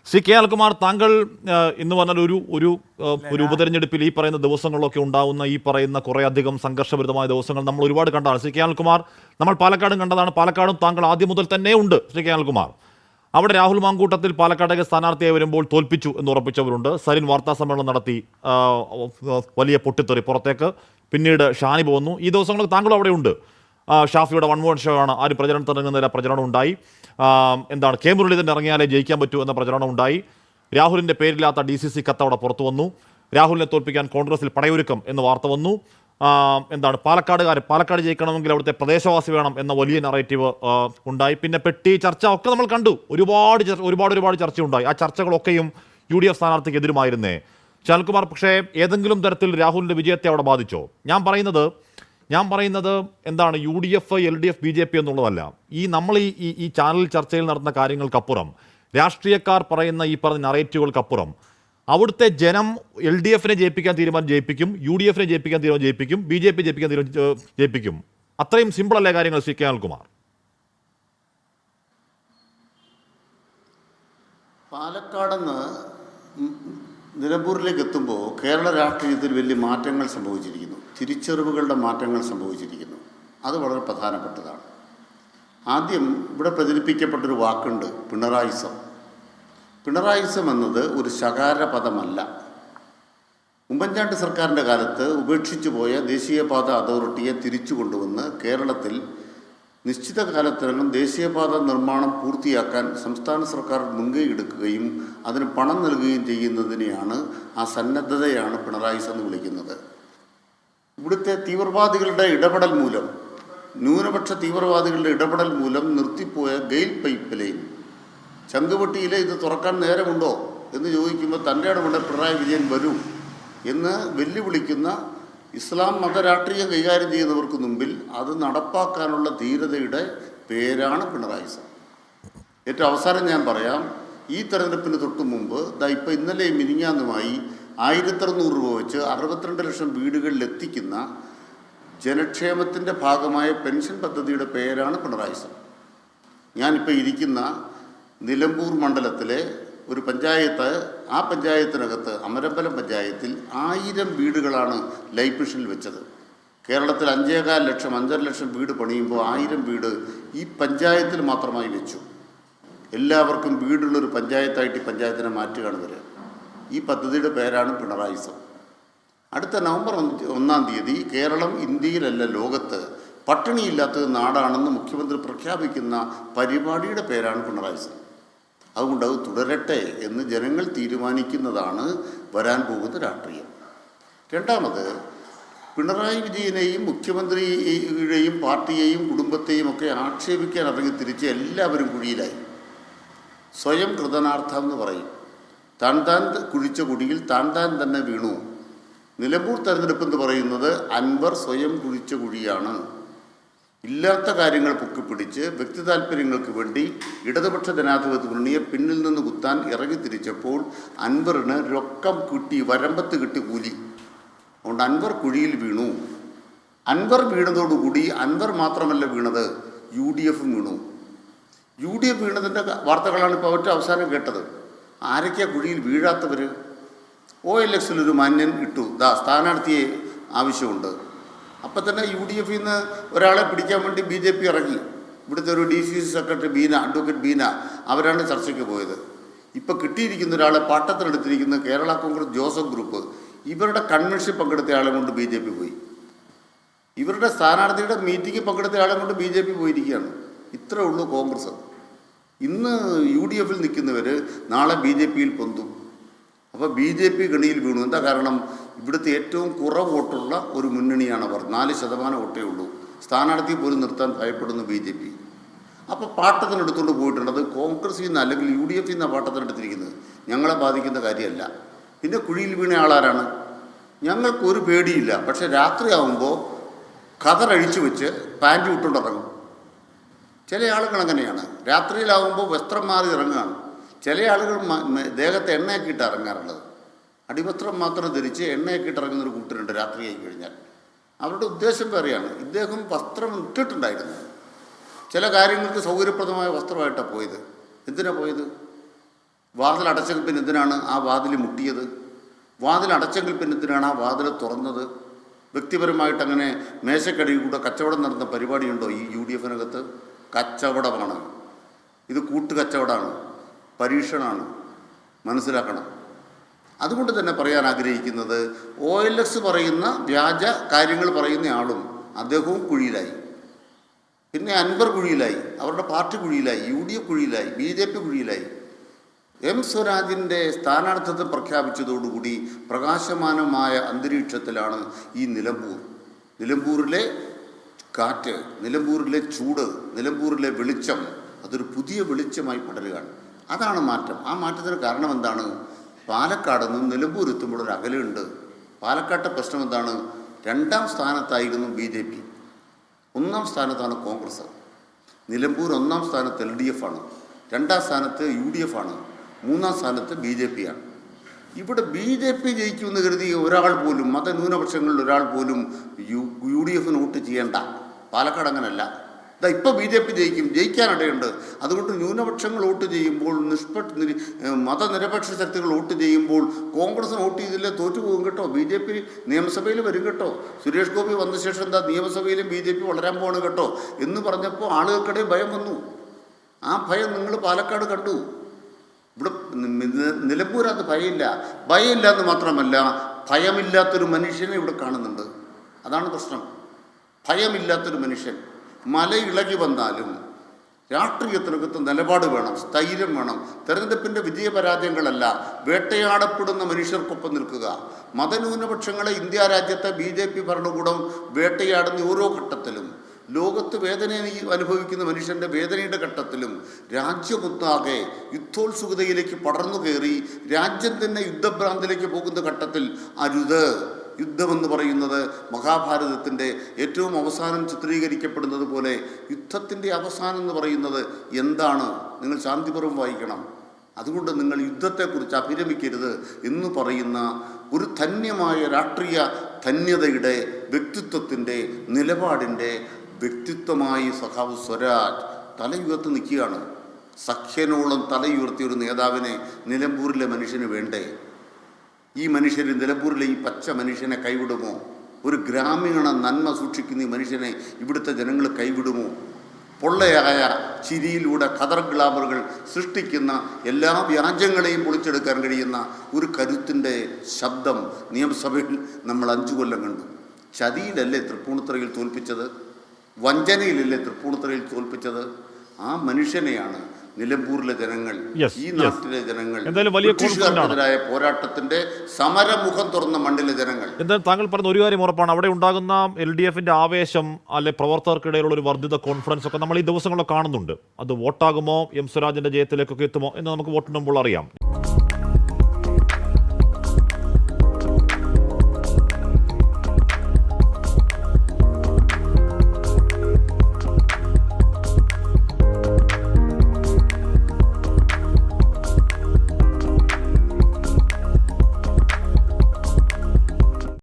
Shri K അൽകുമാർ, താങ്കൾ ഇന്ന് പറഞ്ഞ ഒരു ഉപതെരഞ്ഞെടുപ്പിൽ ഈ പറയുന്ന ദിവസങ്ങളിലൊക്കെ ഉണ്ടാകുന്ന ഈ പറയുന്ന കുറേ അധികം സംഘർഷഭരിതമായ ദിവസങ്ങൾ നമ്മൾ ഒരുപാട് കണ്ടതാണ്. ശ്രീ കെ അൽകുമാർ, നമ്മൾ പാലക്കാടും കണ്ടതാണ്. പാലക്കാടും താങ്കൾ ആദ്യം മുതൽ തന്നെ ഉണ്ട്. ശ്രീ കെ അൽകുമാർ, അവിടെ രാഹുൽ മാങ്കൂട്ടത്തിൽ പാലക്കാടേക്ക് സ്ഥാനാർത്ഥിയായി വരുമ്പോൾ തോൽപ്പിച്ചു എന്ന് ഉറപ്പിച്ചവരുണ്ട്. സരിൻ വാർത്താ സമ്മേളനം നടത്തി വലിയ പൊട്ടിത്തെറി പുറത്തേക്ക്. പിന്നീട് ഷാനി പോകുന്നു. ഈ ദിവസങ്ങളിൽ താങ്കളും അവിടെ ഉണ്ട്. ഷാഫിയുടെ വൺ മോൺ ഷോ ആണ്. ആരും പ്രചരണത്തിൽ ഇറങ്ങുന്നതിൽ പ്രചരണം ഉണ്ടായി. എന്താണ് കെ മുരളീധരൻ ഇറങ്ങിയാലേ ജയിക്കാൻ പറ്റൂ എന്ന പ്രചരണം ഉണ്ടായി. രാഹുലിൻ്റെ പേരില്ലാത്ത DCC കത്ത് അവിടെ പുറത്തു വന്നു. രാഹുലിനെ തോൽപ്പിക്കാൻ കോൺഗ്രസിൽ പടയൊരുക്കം എന്ന് വാർത്ത വന്നു. എന്താണ് പാലക്കാട് ജയിക്കണമെങ്കിൽ അവിടുത്തെ പ്രദേശവാസി വേണം എന്ന വലിയ നറേറ്റീവ് ഉണ്ടായി. പിന്നെ പെട്ടി ചർച്ച ഒക്കെ നമ്മൾ കണ്ടു. ഒരുപാട് ചർച്ചയുണ്ടായി. ആ ചർച്ചകളൊക്കെയും UDF സ്ഥാനാർത്ഥിക്ക് എതിരുമായിരുന്നേ. ശാൽകുമാർ, പക്ഷേ ഏതെങ്കിലും തരത്തിൽ രാഹുലിൻ്റെ വിജയത്തെ അവിടെ ബാധിച്ചോ? ഞാൻ പറയുന്നത് എന്താണ്, UDF, LDF, BJP എന്നുള്ളതല്ല. നമ്മൾ ഈ ചാനൽ ചർച്ചയിൽ നടത്തുന്ന കാര്യങ്ങൾക്കപ്പുറം, രാഷ്ട്രീയക്കാർ പറയുന്ന ഈ പറഞ്ഞ നറേറ്റീവുകൾക്കപ്പുറം, അവിടുത്തെ ജനം LDFനെ ജയിപ്പിക്കാൻ തീരുമാനം ജയിപ്പിക്കും, UDFനെ ജയിപ്പിക്കാൻ തീരുമാനം ജയിപ്പിക്കും, BJP ജയിപ്പിക്കാൻ തീരുമാനം ജയിപ്പിക്കും. അത്രയും സിമ്പിളല്ലേ കാര്യങ്ങൾ, ശ്രീ കെ അനിൽകുമാർ? പാലക്കാടെന്ന് നിലമ്പൂരിലേക്ക് എത്തുമ്പോൾ കേരള രാഷ്ട്രീയത്തിൽ വലിയ മാറ്റങ്ങൾ സംഭവിച്ചിരിക്കുന്നു. തിരിച്ചറിവുകളുടെ മാറ്റങ്ങൾ സംഭവിച്ചിരിക്കുന്നു. അത് വളരെ പ്രധാനപ്പെട്ടതാണ്. ആദ്യം ഇവിടെ പ്രചരിപ്പിക്കപ്പെട്ടൊരു വാക്കുണ്ട്, പിണറായിസം. പിണറായിസം എന്നത് ഒരു ശകാര പദമല്ല. ഉമ്മൻചാണ്ടി സർക്കാരിൻ്റെ കാലത്ത് ഉപേക്ഷിച്ചു പോയ ദേശീയപാത അതോറിറ്റിയെ തിരിച്ചു കൊണ്ടുവന്ന് കേരളത്തിൽ നിശ്ചിത കാലത്തിനകം ദേശീയപാത നിർമ്മാണം പൂർത്തിയാക്കാൻ സംസ്ഥാന സർക്കാർ മുൻകൈ എടുക്കുകയും അതിന് പണം നൽകുകയും ചെയ്യുന്നതിനെയാണ്, ആ സന്നദ്ധതയാണ് പിണറായിസം എന്ന് വിളിക്കുന്നത്. ഇവിടുത്തെ തീവ്രവാദികളുടെ ഇടപെടൽ മൂലം, ന്യൂനപക്ഷ തീവ്രവാദികളുടെ ഇടപെടൽ മൂലം നിർത്തിപ്പോയ ഗെയിൽ പൈപ്പ് ലൈൻ ചങ്കുവെട്ടിയിലെ ഇത് തുറക്കാൻ നേരമുണ്ടോ എന്ന് ചോദിക്കുമ്പോൾ തൻ്റെ ഇടപെടൽ പിണറായി വിജയൻ വരൂ എന്ന് വെല്ലുവിളിക്കുന്ന ഇസ്ലാം മതരാഷ്ട്രീയം കൈകാര്യം ചെയ്യുന്നവർക്ക് മുമ്പിൽ അത് നടപ്പാക്കാനുള്ള ധീരതയുടെ പേരാണ് പിണറായിസം. ഏറ്റവും അവസാനം ഞാൻ പറയാം, ഈ തെരഞ്ഞെടുപ്പിന് തൊട്ട് മുമ്പ് ഇപ്പോൾ ഇന്നലെയും മിനിഞ്ഞാന്നുമായി 1600 രൂപ വെച്ച് 62 ലക്ഷം വീടുകളിൽ എത്തിക്കുന്ന ജനക്ഷേമത്തിൻ്റെ ഭാഗമായ പെൻഷൻ പദ്ധതിയുടെ പേരാണ് പിണറായിസം. ഞാനിപ്പോൾ ഇരിക്കുന്ന നിലമ്പൂർ മണ്ഡലത്തിലെ ഒരു പഞ്ചായത്ത്, ആ പഞ്ചായത്തിനകത്ത് അമരമ്പലം പഞ്ചായത്തിൽ 1000 വീടുകളാണ് ലൈഫ് മിഷനിൽ വെച്ചത്. കേരളത്തിൽ 5.25 ലക്ഷം 5.5 ലക്ഷം വീട് പണിയുമ്പോൾ 1000 വീട് ഈ പഞ്ചായത്തിൽ മാത്രമായി വെച്ചു. എല്ലാവർക്കും വീടുള്ളൊരു പഞ്ചായത്തായിട്ട് ഈ പഞ്ചായത്തിനെ മാറ്റുകയാണ് വരിക. ഈ പദ്ധതിയുടെ പേരാണ് പിണറായിസം. അടുത്ത നവംബർ 1-ാം തീയതി കേരളം ഇന്ത്യയിലല്ല ലോകത്ത് പട്ടിണിയില്ലാത്ത നാടാണെന്ന് മുഖ്യമന്ത്രി പ്രഖ്യാപിക്കുന്ന പരിപാടിയുടെ പേരാണ് പിണറായിസം. അതുകൊണ്ട് അത് തുടരട്ടെ എന്ന് ജനങ്ങൾ തീരുമാനിക്കുന്നതാണ് വരാൻ പോകുന്ന രാഷ്ട്രീയം. രണ്ടാമത്, പിണറായി വിജയനെയും മുഖ്യമന്ത്രിയുടെയും പാർട്ടിയെയും കുടുംബത്തെയും ഒക്കെ ആക്ഷേപിക്കാൻ ഇറങ്ങി തിരിച്ച് എല്ലാവരും കുഴിയിലായി. സ്വയം കൃതനാർത്ഥം എന്ന് പറയും. താൻ കുഴിച്ച കുഴിയിൽ താൻ തന്നെ വീണു. നിലമ്പൂർ തെരഞ്ഞെടുപ്പ് എന്ന് പറയുന്നത് അൻവർ സ്വയം കുഴിച്ച കുഴിയാണ്. ഇല്ലാത്ത കാര്യങ്ങൾ പൊക്കിപ്പിടിച്ച് വ്യക്തി താല്പര്യങ്ങൾക്ക് വേണ്ടി ഇടതുപക്ഷ ജനാധിപത്യ മുന്നണിയെ പിന്നിൽ നിന്ന് കുത്താൻ ഇറങ്ങി തിരിച്ചപ്പോൾ അൻവറിന് രൊക്കം കിട്ടി, വരമ്പത്ത് കിട്ടി കൂലി. അതുകൊണ്ട് അൻവർ കുഴിയിൽ വീണു. അൻവർ വീണതോടുകൂടി അൻവർ മാത്രമല്ല വീണത്, UDF വീണു. UDF വീണതിൻ്റെ വാർത്തകളാണ് ഇപ്പോൾ ഏറ്റവും അവസാനം കേട്ടത്. ആരൊക്കെയാണ് കുഴിയിൽ വീഴാത്തവർ? OLX-ൽ ഒരു മാന്യൻ ഇട്ടു, സ്ഥാനാർത്ഥിയെ ആവശ്യമുണ്ട്. അപ്പം തന്നെ UDF നിന്ന് ഒരാളെ പിടിക്കാൻ വേണ്ടി BJP ഇറങ്ങി. ഇവിടുത്തെ ഒരു DCC സെക്രട്ടറി അഡ്വക്കേറ്റ് ബീന, അവരാണ് ചർച്ചയ്ക്ക് പോയത്. ഇപ്പോൾ കിട്ടിയിരിക്കുന്ന ഒരാളെ പാട്ടത്തിനെടുത്തിരിക്കുന്ന കേരള കോൺഗ്രസ് ജോസഫ് ഗ്രൂപ്പ്, ഇവരുടെ കൺവെൻഷൻ പങ്കെടുത്ത ആളെ കൊണ്ട് BJP പോയി. ഇവരുടെ സ്ഥാനാർത്ഥിയുടെ മീറ്റിംഗ് പങ്കെടുത്ത ആളെ കൊണ്ട് BJP പോയിരിക്കുകയാണ്. ഇത്രേ ഉള്ളൂ കോൺഗ്രസ്. ഇന്ന് UDFൽ നിൽക്കുന്നവർ നാളെ BJPയിൽ പൊന്തും. അപ്പോൾ BJP ഗണിയിൽ വീണു. എന്താ കാരണം? ഇവിടുത്തെ ഏറ്റവും കുറവ് വോട്ടുള്ള ഒരു മുന്നണിയാണ് അവർ. 4% വോട്ടേ ഉള്ളൂ. സ്ഥാനാർത്ഥിയെ പോലും നിർത്താൻ ഭയപ്പെടുന്നു BJP. അപ്പോൾ പാട്ടത്തിനെടുത്തുകൊണ്ട് പോയിട്ടുണ്ട്. അത് കോൺഗ്രസിൽ നിന്ന് അല്ലെങ്കിൽ UDFൽ നിന്നാണ് പാട്ടത്തിനെടുത്തിരിക്കുന്നത്. ഞങ്ങളെ ബാധിക്കുന്ന കാര്യമല്ല. പിന്നെ കുഴിയിൽ വീണ ആളാരാണ്? ഞങ്ങൾക്കൊരു പേടിയില്ല. പക്ഷേ രാത്രിയാവുമ്പോൾ കതറഴിച്ചു വെച്ച് പാൻറ്റ് വിട്ടുകൊണ്ടിറങ്ങും. ചില ആളുകൾ അങ്ങനെയാണ്. രാത്രിയിലാവുമ്പോൾ വസ്ത്രം മാറി ഇറങ്ങുകയാണ്. ചില ആളുകൾ ദേഹത്തെ എണ്ണയൊക്കെ ഇട്ട് ഇറങ്ങാറുള്ളത്. അടിവസ്ത്രം മാത്രം ധരിച്ച് എണ്ണയൊക്കെ ഇട്ട് ഇറങ്ങുന്നൊരു കൂട്ടരുണ്ട് രാത്രിയായി കഴിഞ്ഞാൽ. അവരുടെ ഉദ്ദേശം വേറെയാണ്. ഇദ്ദേഹം വസ്ത്രം ഇട്ടിട്ടുണ്ടായിരുന്നു. ചില കാര്യങ്ങൾക്ക് സൗകര്യപ്രദമായ വസ്ത്രമായിട്ടാണ് പോയത്. എന്തിനാണ് പോയത്? വാതിൽ അടച്ചെങ്കിൽ പിന്നെ എന്തിനാണ് ആ വാതിൽ മുട്ടിയത്? വാതിൽ അടച്ചെങ്കിൽ പിന്നെ എന്തിനാണ് ആ വാതിൽ തുറന്നത്? വ്യക്തിപരമായിട്ട് അങ്ങനെ മേശക്കടിയിൽ കൂടെ കച്ചവടം നടന്ന പരിപാടിയുണ്ടോ ഈ UDF-നകത്ത്? കച്ചവടമാണ് ഇത്, കൂട്ടുകച്ചവടമാണ്, പരീക്ഷണമാണ്, മനസ്സിലാക്കണം. അതുകൊണ്ട് തന്നെ പറയാൻ ആഗ്രഹിക്കുന്നത്, OLX പറയുന്ന വ്യാജ കാര്യങ്ങൾ പറയുന്ന ആളും അദ്ദേഹവും കുഴിയിലായി, പിന്നെ അൻവർ കുഴിയിലായി, അവരുടെ പാർട്ടി കുഴിയിലായി, UDF കുഴിയിലായി, BJP കുഴിയിലായി. M സ്വരാജിൻ്റെ സ്ഥാനാർത്ഥിത്വം പ്രഖ്യാപിച്ചതോടുകൂടി പ്രകാശമാനമായ അന്തരീക്ഷത്തിലാണ് ഈ നിലമ്പൂരിലെ കാറ്റ്, നിലമ്പൂരിലെ ചൂട്, നിലമ്പൂരിലെ വെളിച്ചം, അതൊരു പുതിയ വെളിച്ചമായി പടരുകയാണ്. അതാണ് മാറ്റം. ആ മാറ്റത്തിന് കാരണം എന്താണ്? പാലക്കാട് നിന്ന് നിലമ്പൂർ എത്തുമ്പോൾ ഒരു അകലുണ്ട്. പാലക്കാട്ടെ പ്രശ്നം എന്താണ്? 2ാം സ്ഥാനത്തായിരുന്നു BJP, 1ാം സ്ഥാനത്താണ് കോൺഗ്രസ്. നിലമ്പൂർ 1ാം സ്ഥാനത്ത് LDF ആണ്, 2ാം സ്ഥാനത്ത് UDF ആണ്, 3ാം സ്ഥാനത്ത് BJP ആണ്. ഇവിടെ BJP ജയിക്കുമെന്ന് കരുതി ഒരാൾ പോലും, മതന്യൂനപക്ഷങ്ങളിൽ ഒരാൾ പോലും UDF-ന് വോട്ട് ചെയ്യേണ്ട. പാലക്കാട് അങ്ങനല്ല. ഇതാ ഇപ്പോൾ BJP ജയിക്കാനിടയുണ്ട്. അതുകൊണ്ട് ന്യൂനപക്ഷങ്ങൾ വോട്ട് ചെയ്യുമ്പോൾ, മതനിരപേക്ഷ ശക്തികൾ വോട്ട് ചെയ്യുമ്പോൾ കോൺഗ്രസിന് വോട്ട് ചെയ്തില്ലേ തോറ്റുപോകും കേട്ടോ. BJP നിയമസഭയിൽ വരും കേട്ടോ. സുരേഷ് ഗോപി വന്ന ശേഷം എന്താ നിയമസഭയിലും BJP വളരാൻ പോവാണ് കേട്ടോ എന്ന് പറഞ്ഞപ്പോൾ ആളുകൾക്കിടയിൽ ഭയം വന്നു. ആ ഭയം നിങ്ങൾ പാലക്കാട് കണ്ടു. ഇവിടെ നിലമ്പൂരത് ഭയമില്ല എന്ന് മാത്രമല്ല, ഭയമില്ലാത്തൊരു മനുഷ്യനെ ഇവിടെ കാണുന്നുണ്ട്. അതാണ് പ്രശ്നം. ഭയമില്ലാത്തൊരു മനുഷ്യൻ. മല ഇളകി വന്നാലും രാഷ്ട്രീയത്തിനകത്ത് നിലപാട് വേണം, സ്ഥൈര്യം വേണം. തെരഞ്ഞെടുപ്പിൻ്റെ വിജയപരാജയങ്ങളല്ല, വേട്ടയാടപ്പെടുന്ന മനുഷ്യർക്കൊപ്പം നിൽക്കുക. മതന്യൂനപക്ഷങ്ങളെ ഇന്ത്യ രാജ്യത്തെ BJP ഭരണകൂടം വേട്ടയാടുന്ന ഓരോ ഘട്ടത്തിലും, ലോകത്ത് വേദന അനുഭവിക്കുന്ന മനുഷ്യൻ്റെ വേദനയുടെ ഘട്ടത്തിലും, രാജ്യമൊന്നാകെ യുദ്ധോത്സുകതയിലേക്ക് പടർന്നു കയറി രാജ്യം തന്നെ യുദ്ധഭ്രാന്തിലേക്ക് പോകുന്ന ഘട്ടത്തിൽ അരുത്. യുദ്ധമെന്ന് പറയുന്നത് മഹാഭാരതത്തിൻ്റെ ഏറ്റവും അവസാനം ചിത്രീകരിക്കപ്പെടുന്നത് പോലെ യുദ്ധത്തിൻ്റെ അവസാനം എന്ന് പറയുന്നത് എന്താണ്? നിങ്ങൾ ശാന്തിപൂർവ്വം വായിക്കണം. അതുകൊണ്ട് നിങ്ങൾ യുദ്ധത്തെക്കുറിച്ച് അഭിരമിക്കരുത് എന്ന് പറയുന്ന ഒരു ധന്യമായ രാഷ്ട്രീയ ധന്യതയുടെ വ്യക്തിത്വത്തിൻ്റെ നിലപാടിൻ്റെ വ്യക്തിത്വമായി സഖാവ് സ്വരാജ് തലയുയർത്തി നിൽക്കുകയാണ്. സഖ്യനോളം തലയുയർത്തിയ ഒരു നേതാവിനെ നിലമ്പൂരിലെ മനുഷ്യന് വേണ്ടേ? ഈ മനുഷ്യർ നിലമ്പൂരിലെ ഈ പച്ച മനുഷ്യനെ കൈവിടുമോ? ഒരു ഗ്രാമീണ നന്മ സൂക്ഷിക്കുന്ന ഈ മനുഷ്യനെ ഇവിടുത്തെ ജനങ്ങൾ കൈവിടുമോ? പൊള്ളയായ ചിരിയിലൂടെ ഖദർ ഗ്ലാമറുകൾ സൃഷ്ടിക്കുന്ന എല്ലാ വ്യാജങ്ങളെയും പൊളിച്ചെടുക്കാൻ കഴിയുന്ന ഒരു കരുത്തിൻ്റെ ശബ്ദം നിയമസഭയിൽ നമ്മൾ 5 കൊല്ലം കണ്ടു. ചതിയിലല്ലേ തൃപ്പൂണിത്തുറയിൽ തോൽപ്പിച്ചത്? വഞ്ചനയിലല്ലേ തൃപ്പൂണിത്തുറയിൽ തോൽപ്പിച്ചത്? ആ മനുഷ്യനെയാണ് നിലമ്പൂരിലെ ജനങ്ങൾ, ഈ നാട്ടിലെ ജനങ്ങൾ, ബ്രിട്ടീഷുകാർക്കെതിരായ പോരാട്ടത്തിന്റെ സമരമുഖം തുറന്ന മണ്ണിലെ ജനങ്ങൾ. എന്തായാലും താങ്കൾ പറഞ്ഞ ഒരു കാര്യം ഉറപ്പാണ്, അവിടെ ഉണ്ടാകുന്ന LDF-ന്റെ ആവേശം, അല്ലെ പ്രവർത്തകർക്കിടയിലുള്ള ഒരു വർദ്ധിത കോൺഫിഡൻസ് ഒക്കെ നമ്മൾ ഈ ദിവസങ്ങളിലൊക്കെ കാണുന്നുണ്ട്. അത് വോട്ടാകുമോ, M സ്വരാജിന്റെ ജയത്തിലേക്കൊക്കെ എത്തുമോ എന്ന് നമുക്ക് വോട്ടെണ്ണുമ്പോൾ അറിയാം.